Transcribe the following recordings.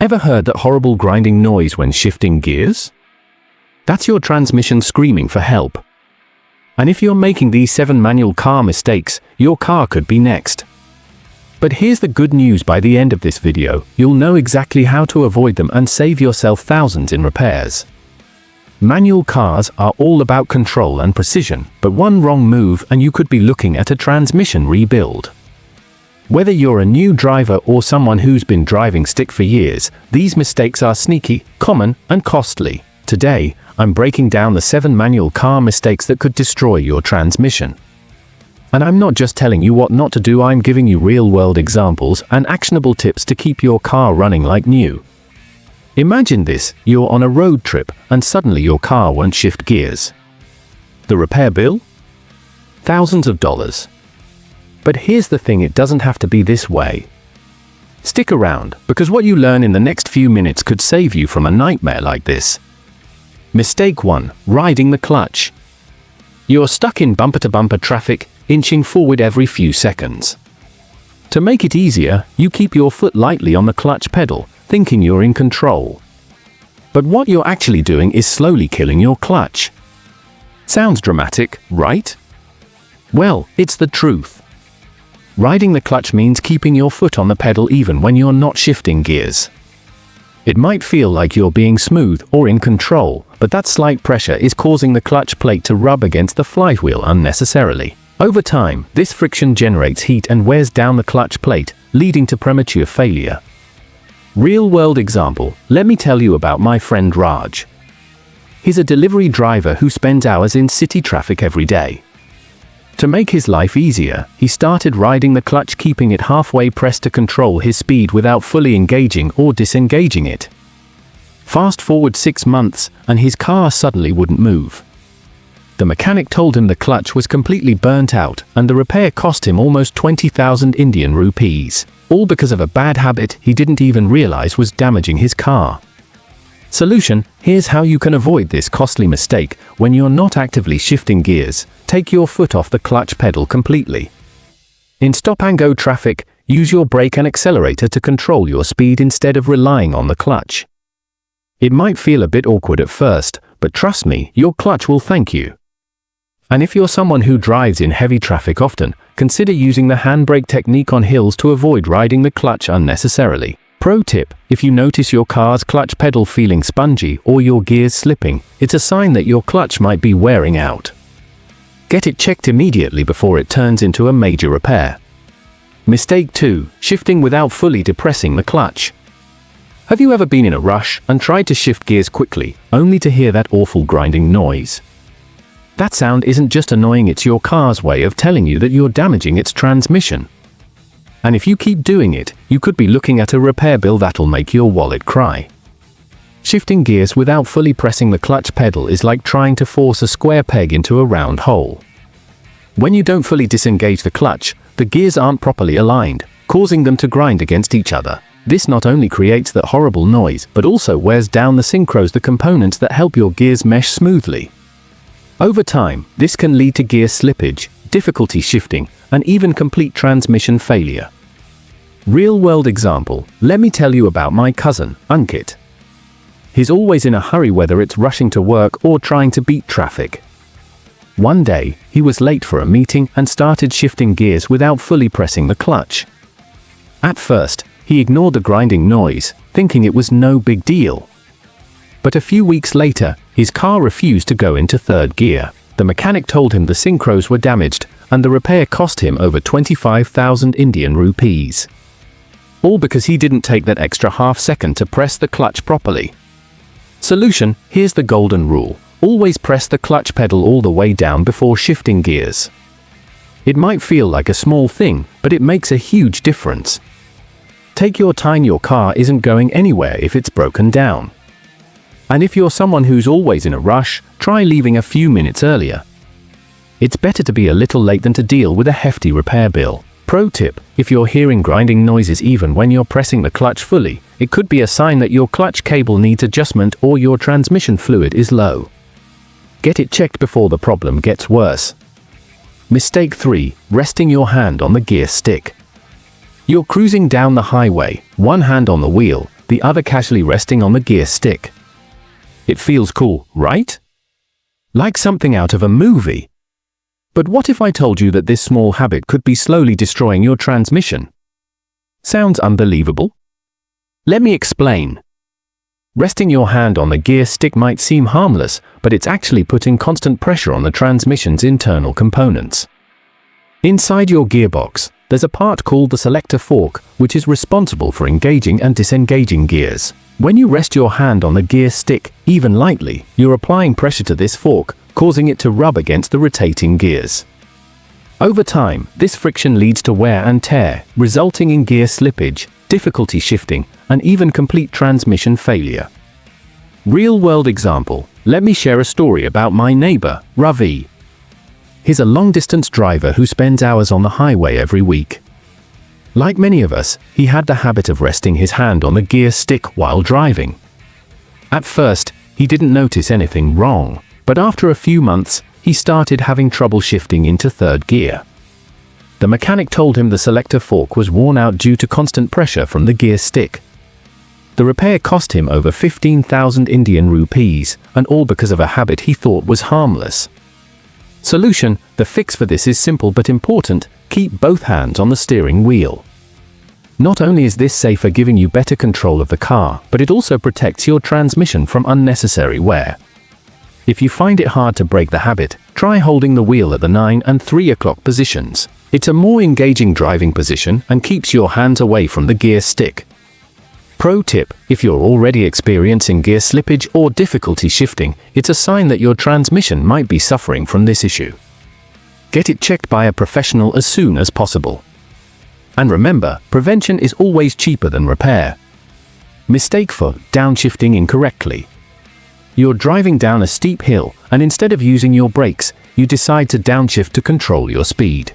Ever heard that horrible grinding noise when shifting gears? That's your transmission screaming for help. And if you're making these 7 manual car mistakes, your car could be next. But here's the good news: by the end of this video, you'll know exactly how to avoid them and save yourself thousands in repairs. Manual cars are all about control and precision, but one wrong move and you could be looking at a transmission rebuild. Whether you're a new driver or someone who's been driving stick for years, these mistakes are sneaky, common, and costly. Today, I'm breaking down the 7 manual car mistakes that could destroy your transmission. And I'm not just telling you what not to do, I'm giving you real-world examples and actionable tips to keep your car running like new. Imagine this: you're on a road trip and suddenly your car won't shift gears. The repair bill? Thousands of dollars. But here's the thing, it doesn't have to be this way. Stick around, because what you learn in the next few minutes could save you from a nightmare like this. Mistake 1: riding the clutch. You're stuck in bumper-to-bumper traffic, inching forward every few seconds. To make it easier, you keep your foot lightly on the clutch pedal, thinking you're in control. But what you're actually doing is slowly killing your clutch. Sounds dramatic, right? Well, it's the truth. Riding the clutch means keeping your foot on the pedal even when you're not shifting gears. It might feel like you're being smooth or in control, but that slight pressure is causing the clutch plate to rub against the flywheel unnecessarily. Over time, this friction generates heat and wears down the clutch plate, leading to premature failure. Real-world example: let me tell you about my friend Raj. He's a delivery driver who spends hours in city traffic every day. To make his life easier, he started riding the clutch, keeping it halfway pressed to control his speed without fully engaging or disengaging it. Fast forward 6 months, and his car suddenly wouldn't move. The mechanic told him the clutch was completely burnt out, and the repair cost him almost 20,000 Indian rupees, all because of a bad habit he didn't even realize was damaging his car. Solution: here's how you can avoid this costly mistake. When you're not actively shifting gears, take your foot off the clutch pedal completely. In stop-and-go traffic, use your brake and accelerator to control your speed instead of relying on the clutch. It might feel a bit awkward at first, but trust me, your clutch will thank you. And if you're someone who drives in heavy traffic often, consider using the handbrake technique on hills to avoid riding the clutch unnecessarily. Pro tip: if you notice your car's clutch pedal feeling spongy or your gears slipping, it's a sign that your clutch might be wearing out. Get it checked immediately before it turns into a major repair. Mistake 2: shifting without fully depressing the clutch. Have you ever been in a rush and tried to shift gears quickly, only to hear that awful grinding noise? That sound isn't just annoying, it's your car's way of telling you that you're damaging its transmission. And if you keep doing it, you could be looking at a repair bill that'll make your wallet cry. Shifting gears without fully pressing the clutch pedal is like trying to force a square peg into a round hole. When you don't fully disengage the clutch, the gears aren't properly aligned, causing them to grind against each other. This not only creates that horrible noise, but also wears down the synchros, the components that help your gears mesh smoothly. Over time, this can lead to gear slippage, difficulty shifting, and even complete transmission failure. Real-world example: let me tell you about my cousin, Ankit. He's always in a hurry, whether it's rushing to work or trying to beat traffic. One day, he was late for a meeting and started shifting gears without fully pressing the clutch. At first, he ignored the grinding noise, thinking it was no big deal. But a few weeks later, his car refused to go into third gear. The mechanic told him the synchros were damaged, and the repair cost him over 25,000 Indian rupees. All because he didn't take that extra half second to press the clutch properly. Solution: here's the golden rule: always press the clutch pedal all the way down before shifting gears. It might feel like a small thing, but it makes a huge difference. Take your time, your car isn't going anywhere if it's broken down. And if you're someone who's always in a rush, try leaving a few minutes earlier. It's better to be a little late than to deal with a hefty repair bill. Pro tip: if you're hearing grinding noises even when you're pressing the clutch fully, it could be a sign that your clutch cable needs adjustment or your transmission fluid is low. Get it checked before the problem gets worse. Mistake 3: resting your hand on the gear stick. You're cruising down the highway, one hand on the wheel, the other casually resting on the gear stick. It feels cool, right? Like something out of a movie. But what if I told you that this small habit could be slowly destroying your transmission? Sounds unbelievable? Let me explain. Resting your hand on the gear stick might seem harmless, but it's actually putting constant pressure on the transmission's internal components. Inside your gearbox, there's a part called the selector fork, which is responsible for engaging and disengaging gears. When you rest your hand on the gear stick, even lightly, you're applying pressure to this fork, causing it to rub against the rotating gears. Over time, this friction leads to wear and tear, resulting in gear slippage, difficulty shifting, and even complete transmission failure. Real-world example, let me share a story about my neighbor, Ravi. He's a long-distance driver who spends hours on the highway every week. Like many of us, he had the habit of resting his hand on the gear stick while driving. At first, he didn't notice anything wrong, but after a few months, he started having trouble shifting into third gear. The mechanic told him the selector fork was worn out due to constant pressure from the gear stick. The repair cost him over 15,000 Indian rupees, and all because of a habit he thought was harmless. Solution: the fix for this is simple but important: keep both hands on the steering wheel. Not only is this safer, giving you better control of the car, but it also protects your transmission from unnecessary wear. If you find it hard to break the habit, try holding the wheel at the 9 and 3 o'clock positions. It's a more engaging driving position and keeps your hands away from the gear stick. Pro tip: if you're already experiencing gear slippage or difficulty shifting, it's a sign that your transmission might be suffering from this issue. Get it checked by a professional as soon as possible. And remember, prevention is always cheaper than repair. Mistake for downshifting incorrectly. You're driving down a steep hill, and instead of using your brakes, you decide to downshift to control your speed.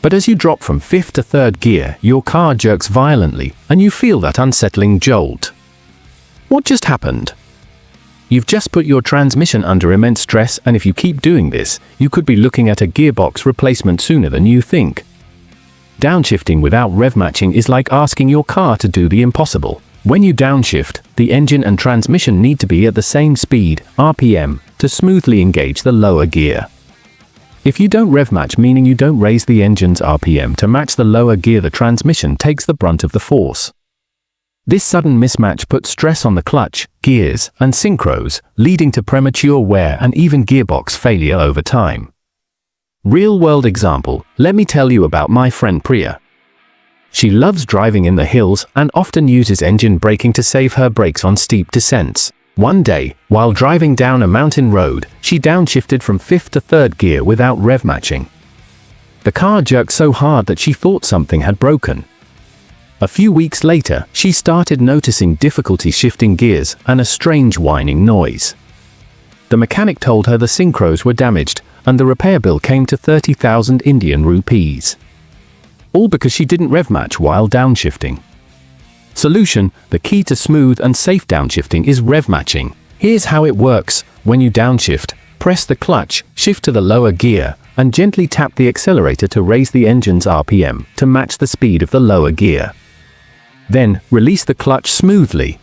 But as you drop from 5th to 3rd gear, your car jerks violently, and you feel that unsettling jolt. What just happened? You've just put your transmission under immense stress, and if you keep doing this, you could be looking at a gearbox replacement sooner than you think. Downshifting without rev matching is like asking your car to do the impossible. When you downshift, the engine and transmission need to be at the same speed, RPM, to smoothly engage the lower gear. If you don't rev match, meaning you don't raise the engine's RPM to match the lower gear, the transmission takes the brunt of the force. This sudden mismatch puts stress on the clutch, gears, and synchros, leading to premature wear and even gearbox failure over time. Real-world example: let me tell you about my friend Priya. She loves driving in the hills and often uses engine braking to save her brakes on steep descents. One day, while driving down a mountain road, she downshifted from 5th to 3rd gear without rev matching. The car jerked so hard that she thought something had broken. A few weeks later, she started noticing difficulty shifting gears and a strange whining noise. The mechanic told her the synchros were damaged, and the repair bill came to 30,000 Indian rupees. All because she didn't rev match while downshifting. Solution: the key to smooth and safe downshifting is rev matching. Here's how it works. When you downshift, press the clutch, shift to the lower gear, and gently tap the accelerator to raise the engine's RPM to match the speed of the lower gear. Then, release the clutch smoothly.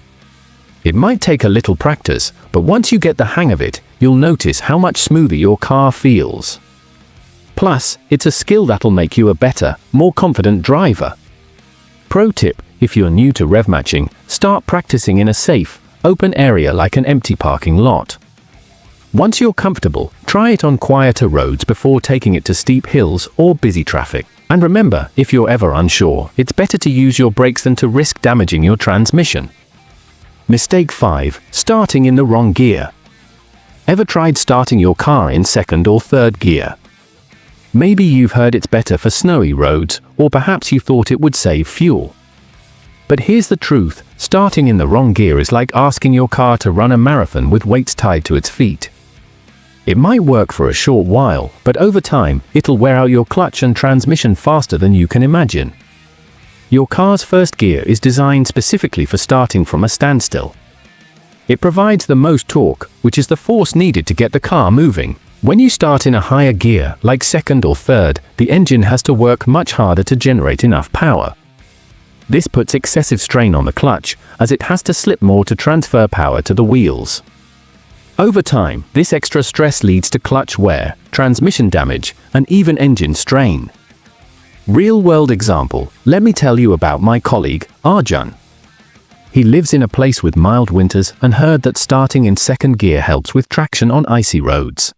It might take a little practice, but once you get the hang of it, you'll notice how much smoother your car feels. Plus, it's a skill that'll make you a better, more confident driver. Pro tip: if you're new to rev matching, start practicing in a safe, open area like an empty parking lot. Once you're comfortable, try it on quieter roads before taking it to steep hills or busy traffic. And remember, if you're ever unsure, it's better to use your brakes than to risk damaging your transmission. Mistake 5: starting in the wrong gear. Ever tried starting your car in 2nd or 3rd gear? Maybe you've heard it's better for snowy roads, or perhaps you thought it would save fuel. But here's the truth: starting in the wrong gear is like asking your car to run a marathon with weights tied to its feet. It might work for a short while, but over time, it'll wear out your clutch and transmission faster than you can imagine. Your car's first gear is designed specifically for starting from a standstill. It provides the most torque, which is the force needed to get the car moving. When you start in a higher gear, like 2nd or 3rd, the engine has to work much harder to generate enough power. This puts excessive strain on the clutch, as it has to slip more to transfer power to the wheels. Over time, this extra stress leads to clutch wear, transmission damage, and even engine strain. Real-world example, let me tell you about my colleague, Arjun. He lives in a place with mild winters and heard that starting in second gear helps with traction on icy roads.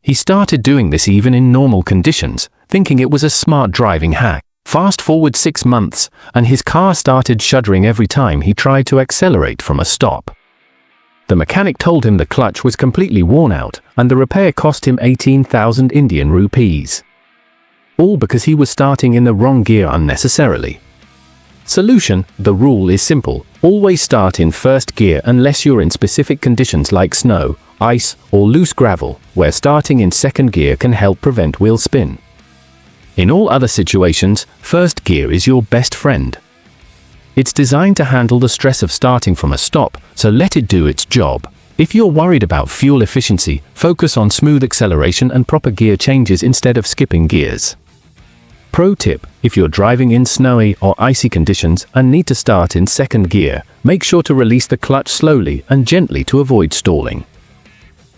He started doing this even in normal conditions, thinking it was a smart driving hack. Fast forward 6 months, and his car started shuddering every time he tried to accelerate from a stop. The mechanic told him the clutch was completely worn out, and the repair cost him 18,000 Indian rupees. All because he was starting in the wrong gear unnecessarily. Solution: the rule is simple. Always start in first gear unless you're in specific conditions like snow, ice, or loose gravel, where starting in second gear can help prevent wheel spin. In all other situations, first gear is your best friend. It's designed to handle the stress of starting from a stop, so let it do its job. If you're worried about fuel efficiency, focus on smooth acceleration and proper gear changes instead of skipping gears. Pro tip: if you're driving in snowy or icy conditions and need to start in second gear, make sure to release the clutch slowly and gently to avoid stalling.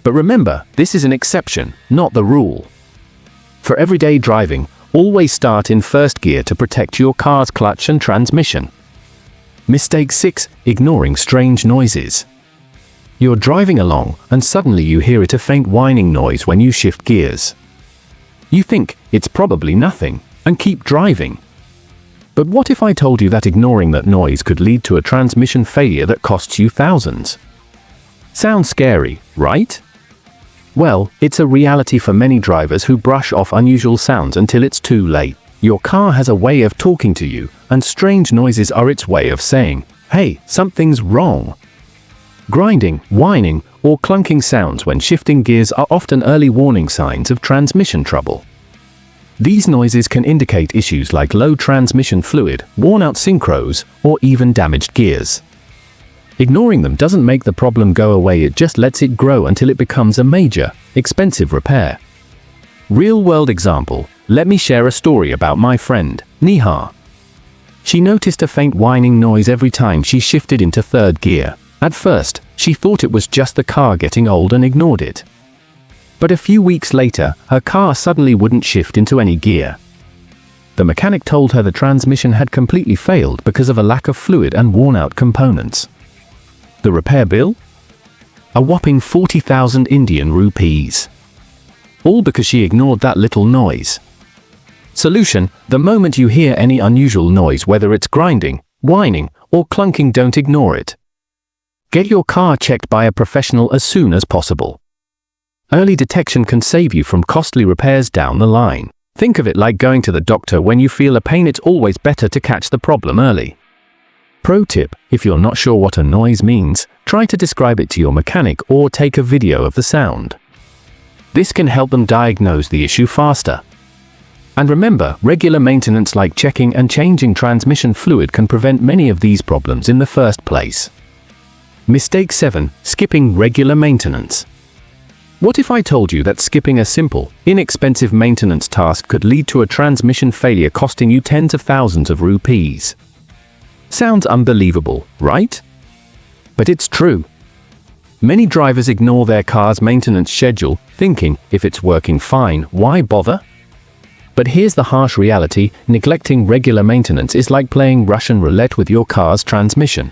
But remember, this is an exception, not the rule. For everyday driving, always start in first gear to protect your car's clutch and transmission. Mistake 6: ignoring strange noises. You're driving along, and suddenly you hear a faint whining noise when you shift gears. You think it's probably nothing, and keep driving. But what if I told you that ignoring that noise could lead to a transmission failure that costs you thousands? Sounds scary, right? Well, it's a reality for many drivers who brush off unusual sounds until it's too late. Your car has a way of talking to you, and strange noises are its way of saying, "Hey, something's wrong." Grinding, whining, or clunking sounds when shifting gears are often early warning signs of transmission trouble. These noises can indicate issues like low transmission fluid, worn-out synchros, or even damaged gears. Ignoring them doesn't make the problem go away, it just lets it grow until it becomes a major, expensive repair. Real-world example, let me share a story about my friend, Neha. She noticed a faint whining noise every time she shifted into third gear. At first, she thought it was just the car getting old and ignored it. But a few weeks later, her car suddenly wouldn't shift into any gear. The mechanic told her the transmission had completely failed because of a lack of fluid and worn-out components. The repair bill? A whopping 40,000 Indian rupees. All because she ignored that little noise. Solution: the moment you hear any unusual noise, whether it's grinding, whining, or clunking, don't ignore it. Get your car checked by a professional as soon as possible. Early detection can save you from costly repairs down the line. Think of it like going to the doctor when you feel a pain. It's always better to catch the problem early. Pro tip: if you're not sure what a noise means, try to describe it to your mechanic or take a video of the sound. This can help them diagnose the issue faster. And remember, regular maintenance like checking and changing transmission fluid can prevent many of these problems in the first place. Mistake 7: skipping regular maintenance. What if I told you that skipping a simple, inexpensive maintenance task could lead to a transmission failure costing you tens of thousands of rupees? Sounds unbelievable, right? But it's true. Many drivers ignore their car's maintenance schedule, thinking, if it's working fine, why bother? But here's the harsh reality: neglecting regular maintenance is like playing Russian roulette with your car's transmission.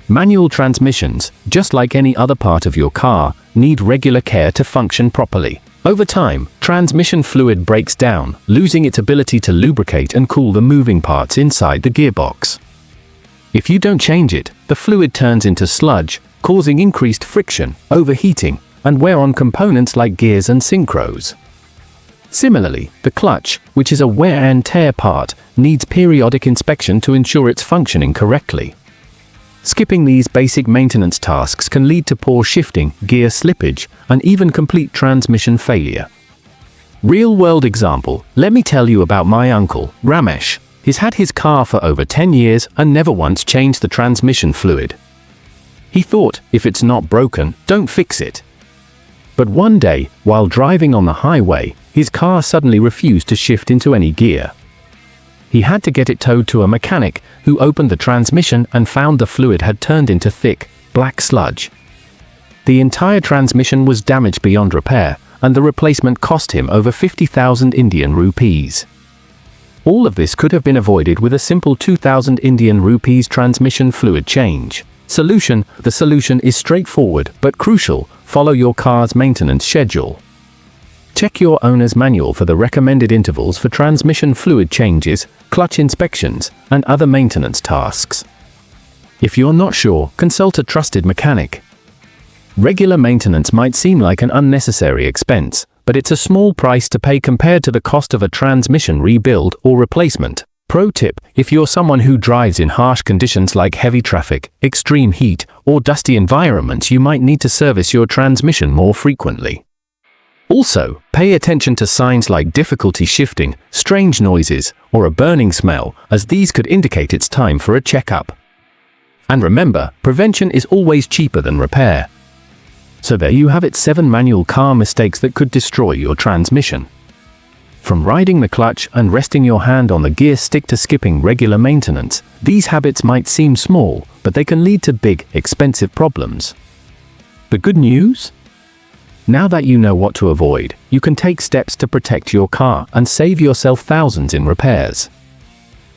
Manual transmissions, just like any other part of your car, need regular care to function properly. Over time, transmission fluid breaks down, losing its ability to lubricate and cool the moving parts inside the gearbox. If you don't change it, the fluid turns into sludge, causing increased friction, overheating, and wear on components like gears and synchros. Similarly, the clutch, which is a wear and tear part, needs periodic inspection to ensure it's functioning correctly. Skipping these basic maintenance tasks can lead to poor shifting, gear slippage, and even complete transmission failure. Real-world example, let me tell you about my uncle, Ramesh. He's had his car for over 10 years and never once changed the transmission fluid. He thought, if it's not broken, don't fix it. But one day, while driving on the highway, his car suddenly refused to shift into any gear. he had to get it towed to a mechanic, who opened the transmission and found the fluid had turned into thick, black sludge. The entire transmission was damaged beyond repair, and the replacement cost him over 50,000 Indian rupees. All of this could have been avoided with a simple 2,000 Indian rupees transmission fluid change. Solution: the solution is straightforward but crucial. Follow your car's maintenance schedule. Check your owner's manual for the recommended intervals for transmission fluid changes, clutch inspections, and other maintenance tasks. If you're not sure, consult a trusted mechanic. Regular maintenance might seem like an unnecessary expense, but it's a small price to pay compared to the cost of a transmission rebuild or replacement. Pro tip: if you're someone who drives in harsh conditions like heavy traffic, extreme heat, or dusty environments, you might need to service your transmission more frequently. Also, pay attention to signs like difficulty shifting, strange noises, or a burning smell, as these could indicate it's time for a checkup. And remember, prevention is always cheaper than repair. So there you have it, 7 manual car mistakes that could destroy your transmission. From riding the clutch and resting your hand on the gear stick to skipping regular maintenance, these habits might seem small, but they can lead to big, expensive problems. The good news? Now that you know what to avoid, you can take steps to protect your car and save yourself thousands in repairs.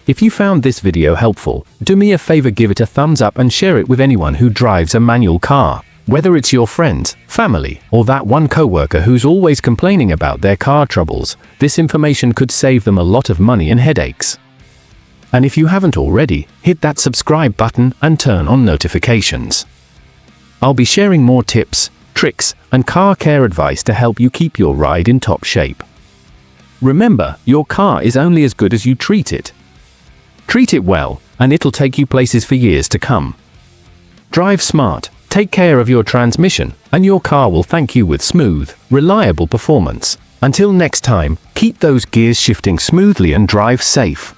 If you found this video helpful, do me a favor, give it a thumbs up and share it with anyone who drives a manual car. Whether it's your friends, family, or that one coworker who's always complaining about their car troubles, this information could save them a lot of money and headaches. And if you haven't already, hit that subscribe button and turn on notifications. I'll be sharing more tips, tricks, and car care advice to help you keep your ride in top shape. Remember, your car is only as good as you treat it. Treat it well, and it'll take you places for years to come. Drive smart, take care of your transmission, and your car will thank you with smooth, reliable performance. Until next time, keep those gears shifting smoothly and drive safe.